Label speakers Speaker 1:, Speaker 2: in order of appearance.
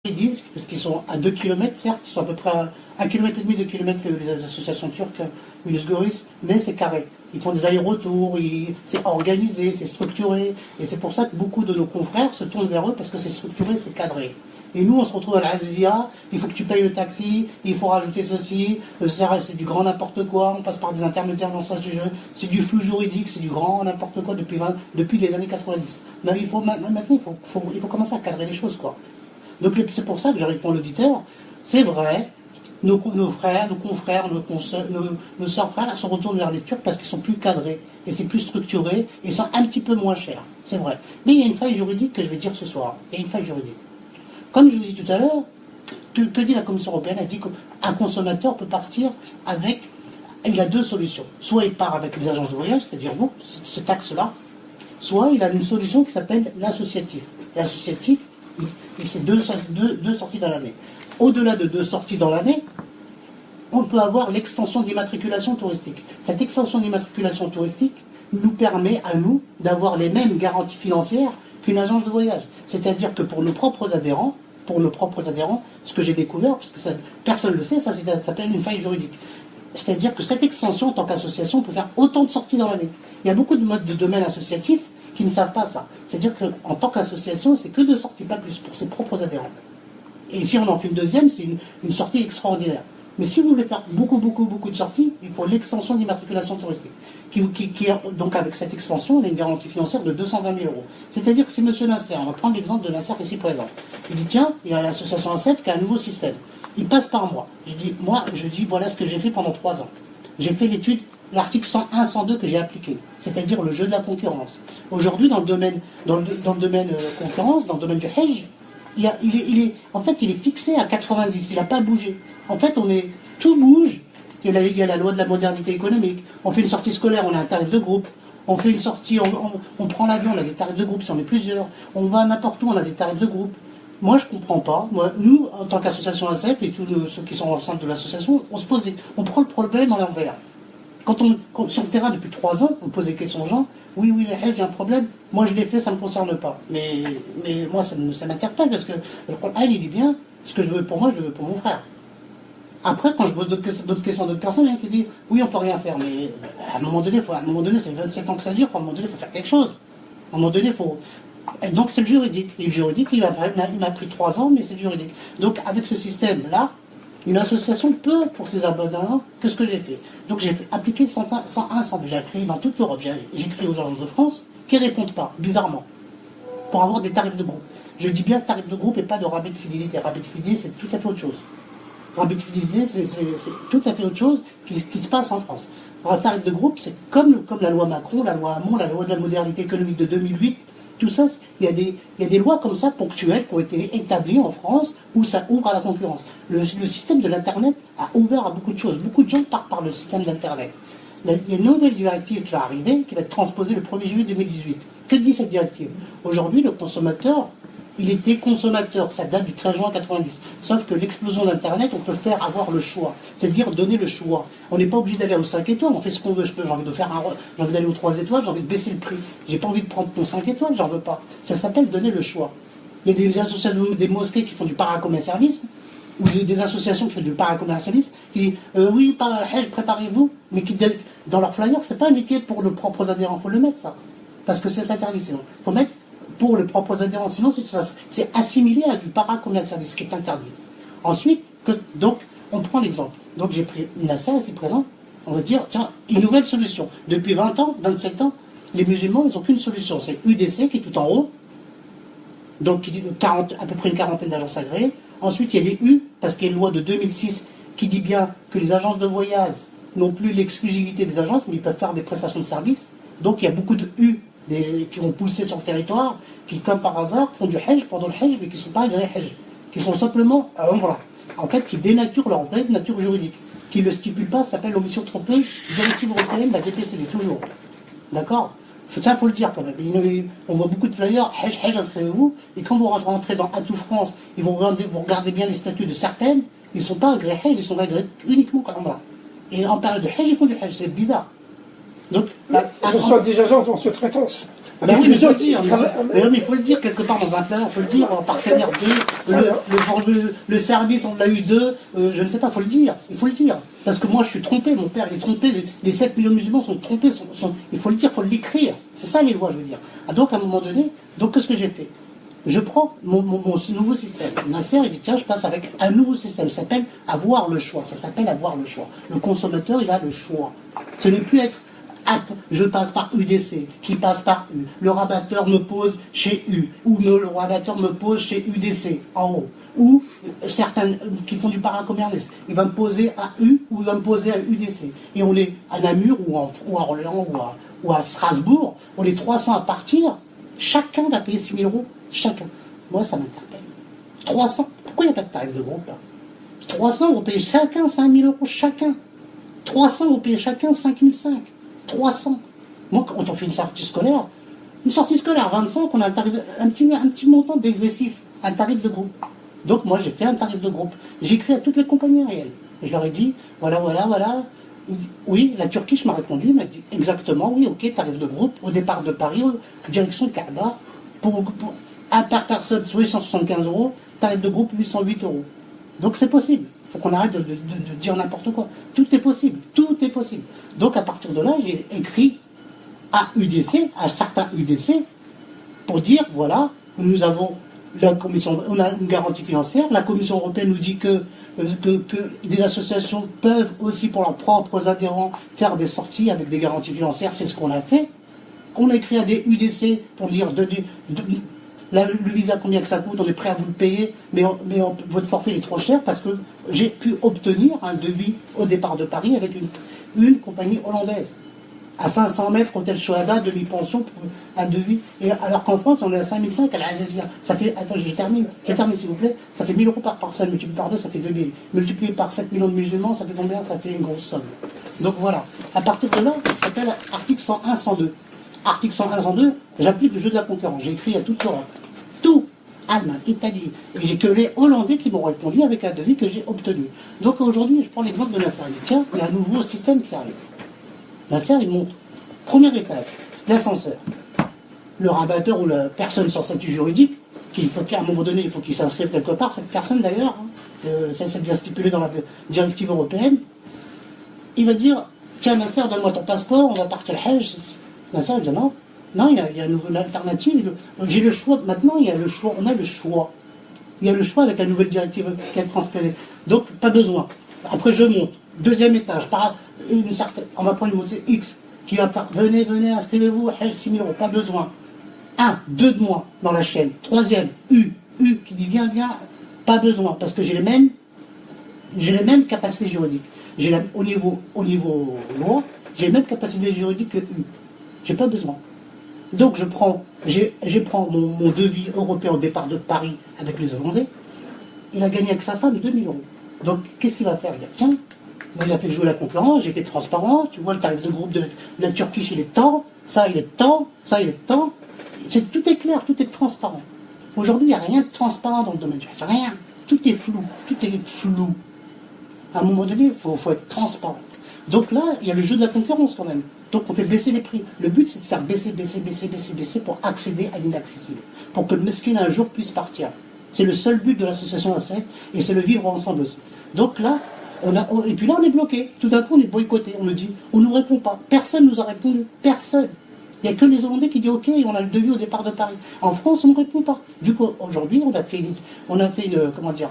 Speaker 1: Ils disent, parce qu'ils sont à 2 km, certes, ils sont à peu près à 1,5 km, 2 km les associations turques, Goris, mais c'est carré. Ils font des allers-retours, c'est organisé, c'est structuré, et c'est pour ça que beaucoup de nos confrères se tournent vers eux, parce que c'est structuré, c'est cadré. Et nous, on se retrouve à l'Azizia, il faut que tu payes le taxi, il faut rajouter ceci, c'est du grand n'importe quoi, on passe par des intermédiaires dans ce sujet, c'est du flou juridique, c'est du grand n'importe quoi depuis les années 90. Mais maintenant, il faut commencer à cadrer les choses, quoi. Donc c'est pour ça que je réponds à l'auditeur, c'est vrai, nos frères, nos confrères, nos sœurs frères se retournent vers les Turcs parce qu'ils sont plus cadrés, et c'est plus structuré, et sont un petit peu moins chers, c'est vrai. Mais il y a une faille juridique que je vais dire ce soir, il y a une faille juridique. Comme je vous l'ai dit tout à l'heure, que dit la Commission européenne? Elle dit qu'un consommateur peut partir avec... Il a deux solutions. Soit il part avec les agences de voyage, c'est-à-dire vous, cet axe-là, soit il a une solution qui s'appelle l'associatif. L'associatif, c'est deux sorties dans l'année. Au-delà de 2 sorties dans l'année, on peut avoir l'extension d'immatriculation touristique. Cette extension d'immatriculation touristique nous permet à nous d'avoir les mêmes garanties financières qu'une agence de voyage. C'est-à-dire que pour nos propres adhérents, ce que j'ai découvert, parce que personne ne le sait, ça s'appelle une faille juridique. C'est-à-dire que cette extension, en tant qu'association, peut faire autant de sorties dans l'année. Il y a beaucoup de domaines associatifs qui ne savent pas ça. C'est-à-dire qu'en tant qu'association, c'est que 2 sorties, pas plus, pour ses propres adhérents. Et si on en fait une deuxième, c'est une sortie extraordinaire. Mais si vous voulez faire beaucoup de sorties, il faut l'extension d'immatriculation touristique. Donc avec cette extension, on a une garantie financière de 220 000 euros. C'est-à-dire que c'est M. Nasser, on va prendre l'exemple de Nasser ici présent. Il dit tiens, il y a l'association ACEF qui a un nouveau système. Il passe par moi. Je dis voilà ce que j'ai fait pendant 3 ans. J'ai fait l'étude, l'article 101, 102 que j'ai appliqué, c'est-à-dire le jeu de la concurrence. Aujourd'hui, dans le domaine concurrence, dans le domaine du Hajj, en fait, il est fixé à 90, il n'a pas bougé. En fait, tout bouge. Il y a la loi de la modernité économique. On fait une sortie scolaire, on a un tarif de groupe. On fait une sortie, on prend l'avion, on a des tarifs de groupe si on est plusieurs. On va n'importe où, on a des tarifs de groupe. Moi, je ne comprends pas. Nous, en tant qu'association ACEF, et tous ceux qui sont au sein de l'association, on prend le problème à l'envers. Sur le terrain, depuis 3 ans, on pose des questions aux gens. Oui, le Hajj, il y a un problème. Moi, je l'ai fait, ça ne me concerne pas. Mais moi, ça m'interpelle parce que le Coran, il dit bien, ce que je veux pour moi, je le veux pour mon frère. Après, quand je pose d'autres questions à d'autres personnes, il y en a qui disent oui, on ne peut rien faire. Mais à un moment donné, c'est 27 ans que ça dure, à un moment donné, il faut faire quelque chose. À un moment donné, il faut. Et donc, c'est le juridique. Et le juridique, il m'a pris 3 ans, mais c'est le juridique. Donc, avec ce système-là, une association peut, pour ses abonnés, que ce que j'ai fait. Donc j'ai appliqué le 101, 102. J'ai écrit dans toute l'Europe, j'ai écrit aux agences de France qui ne répondent pas, bizarrement, pour avoir des tarifs de groupe. Je dis bien tarif de groupe et pas de rabais de fidélité. Rabais de fidélité, c'est tout à fait autre chose. Rabais de fidélité, c'est tout à fait autre chose qui se passe en France. Alors, le tarif de groupe, c'est comme la loi Macron, la loi Hamon, la loi de la modernité économique de 2008. Tout ça, il y a des lois comme ça ponctuelles qui ont été établies en France où ça ouvre à la concurrence. Le système de l'Internet a ouvert à beaucoup de choses. Beaucoup de gens partent par le système d'Internet. Il y a une nouvelle directive qui va arriver, qui va être transposée le 1er juillet 2018. Que dit cette directive? Aujourd'hui, le consommateur, il était consommateur, ça date du 13 juin 90. Sauf que l'explosion d'Internet, on peut faire avoir le choix. C'est-à-dire donner le choix. On n'est pas obligé d'aller aux 5 étoiles, on fait ce qu'on veut. J'ai envie d'aller aux 3 étoiles, j'ai envie de baisser le prix. J'ai pas envie de prendre ton 5 étoiles, j'en veux pas. Ça s'appelle donner le choix. Il y a des associations, des mosquées qui font du paracommercialisme, ou des associations qui font du paracommercialisme, qui disent oui, Hajj, préparez-vous, mais qui, dans leur flyer, c'est pas indiqué pour nos propres adhérents, il faut le mettre ça. Parce que c'est interdit sinon. Il faut mettre pour les propres adhérents, sinon c'est assimilé à du paracommercialisme, ce qui est interdit. Ensuite, donc, on prend l'exemple. Donc j'ai pris Nasser ici présent, on va dire, tiens, une nouvelle solution. Depuis 20 ans, 27 ans, les musulmans, ils n'ont qu'une solution, c'est UDC qui est tout en haut, donc à peu près une quarantaine d'agences agréées. Ensuite, il y a les U, parce qu'il y a une loi de 2006 qui dit bien que les agences de voyage n'ont plus l'exclusivité des agences, mais ils peuvent faire des prestations de services. Donc il y a beaucoup de U qui ont poussé sur le territoire, qui, comme par hasard, font du Hajj pendant le Hajj, mais qui ne sont pas agréés Hajj, qui sont simplement à Umrah. En fait, qui dénaturent leur vraie nature juridique. Qui ne le stipule pas, ça s'appelle l'omission trompeuse, directive européenne, la DPCD, toujours. D'accord? Ça, il faut le dire quand même. On voit beaucoup de flyers, Hajj, inscrivez-vous, et quand vous rentrez dans Atout France, vous regardez bien les statuts de certaines, ils ne sont pas agréés Hajj, ils sont agréés uniquement comme Umrah. Et en période de Hajj, ils font du Hajj, c'est bizarre. Donc,
Speaker 2: ce sont des agences en sous-traitance.
Speaker 1: Ben oui, mais il faut le dire. Mais il faut le dire quelque part dans un flyer, il faut le dire en partenaire 2, le service, on l'a eu 2, je ne sais pas, il faut le dire. Il faut le dire. Parce que moi, je suis trompé, mon père, il est trompé, les 7 millions de musulmans sont trompés, il faut le dire, il faut l'écrire. C'est ça les lois, je veux dire. Ah, donc, à un moment donné, qu'est-ce que j'ai fait? Je prends mon nouveau système. Nasser, il dit, tiens, je passe avec un nouveau système. Ça s'appelle avoir le choix. Ça s'appelle avoir le choix. Le consommateur, il a le choix. Ce n'est plus être, je passe par UDC, qui passe par U. Le rabatteur me pose chez U. Ou le rabatteur me pose chez UDC, en haut. Ou certains qui font du paracommerce, il va me poser à U ou il va me poser à UDC. Et on est à Namur ou à Orléans ou à Strasbourg, on est 300 à partir. Chacun va payer 6 000 euros. Chacun. Moi, ça m'interpelle. 300. Pourquoi il n'y a pas de tarif de groupe là? 300, vous payez chacun 5 000 euros chacun. 300, vous payez chacun 5 500. 300. Moi, quand on fait une sortie scolaire 25, on a un petit montant dégressif, un tarif de groupe. Donc moi, j'ai fait un tarif de groupe. J'ai écrit à toutes les compagnies aériennes. Je leur ai dit, voilà. Oui, la Turquie m'a répondu, m'a dit exactement, oui, ok, tarif de groupe, au départ de Paris, direction Kaaba, pour par personne, 875 euros, tarif de groupe 808 euros. Donc c'est possible. Il faut qu'on arrête de dire n'importe quoi. Tout est possible. Tout est possible. Donc à partir de là, j'ai écrit à UDC, à certains UDC, pour dire, voilà, nous avons la commission, on a une garantie financière, la Commission européenne nous dit que des associations peuvent aussi pour leurs propres adhérents faire des sorties avec des garanties financières, c'est ce qu'on a fait. On a écrit à des UDC pour dire le visa combien que ça coûte, on est prêt à vous le payer, mais votre forfait est trop cher parce que j'ai pu obtenir un devis au départ de Paris avec une compagnie hollandaise. À 500 mètres, hôtel Shohada, demi-pension pour un devis. Et alors qu'en France, on est à 5005 à la Azazia. Ça fait, attends, je termine s'il vous plaît, ça fait 1000 euros par personne, multiplié par 2, ça fait 2000. Multiplié par 7 millions de musulmans, ça fait combien? Ça fait une grosse somme. Donc voilà. À partir de là, ça s'appelle article 101, 102. Article 101, 102, j'applique le jeu de la concurrence. J'ai écrit à toute l'Europe. Tout. Allemagne, Italie. Et j'ai que les Hollandais qui m'ont répondu avec un devis que j'ai obtenu. Donc aujourd'hui, je prends l'exemple de Nasser. Tiens, il y a un nouveau système qui arrive. Nasser, il monte. Premier étage, l'ascenseur. Le rabatteur ou la personne sans statut juridique, qu'il faut qu'à un moment donné, il faut qu'il s'inscrive quelque part, cette personne d'ailleurs, ça c'est bien stipulé dans la directive européenne, il va dire, tiens Nasser, donne-moi ton passeport, on va partir le Hajj. Nasser, il dit non. Non, il y a une alternative. J'ai le choix. Maintenant, il y a le choix. On a le choix. Il y a le choix avec la nouvelle directive qui est transposée. Donc, pas besoin. Après, je monte. Deuxième étage. On va prendre une montée X qui va faire venez, inscrivez-vous, 6 000 euros. Pas besoin. 2 de moins dans la chaîne. Troisième, U qui dit viens, pas besoin. Parce que j'ai les mêmes capacités juridiques. Au niveau loi, j'ai les mêmes capacités juridiques que U. J'ai pas besoin. Donc je prends mon devis européen au départ de Paris avec les Hollandais. Il a gagné avec sa femme 2 000 euros. Donc qu'est-ce qu'il va faire? Il dit tiens, moi, il a fait jouer la concurrence, j'ai été transparent, tu vois le tarif de groupe de la Turquie, il est temps, ça il est temps, ça il est temps. Tout est clair, tout est transparent. Aujourd'hui, il n'y a rien de transparent dans le domaine du rien. Tout est flou, tout est flou. À un moment donné, il faut être transparent. Donc là, il y a le jeu de la concurrence quand même. Donc on fait baisser les prix. Le but, c'est de faire baisser pour accéder à l'inaccessible. Pour que le mesquin un jour puisse partir. C'est le seul but de l'association ACF et c'est le vivre ensemble aussi. Donc là, et puis là on est bloqué. Tout d'un coup on est boycotté. On nous dit, on ne nous répond pas. Personne ne nous a répondu. Personne. Il n'y a que les Hollandais qui disent ok, on a le devis au départ de Paris. En France, on ne répond pas. Du coup, aujourd'hui, on a fait une comment dire,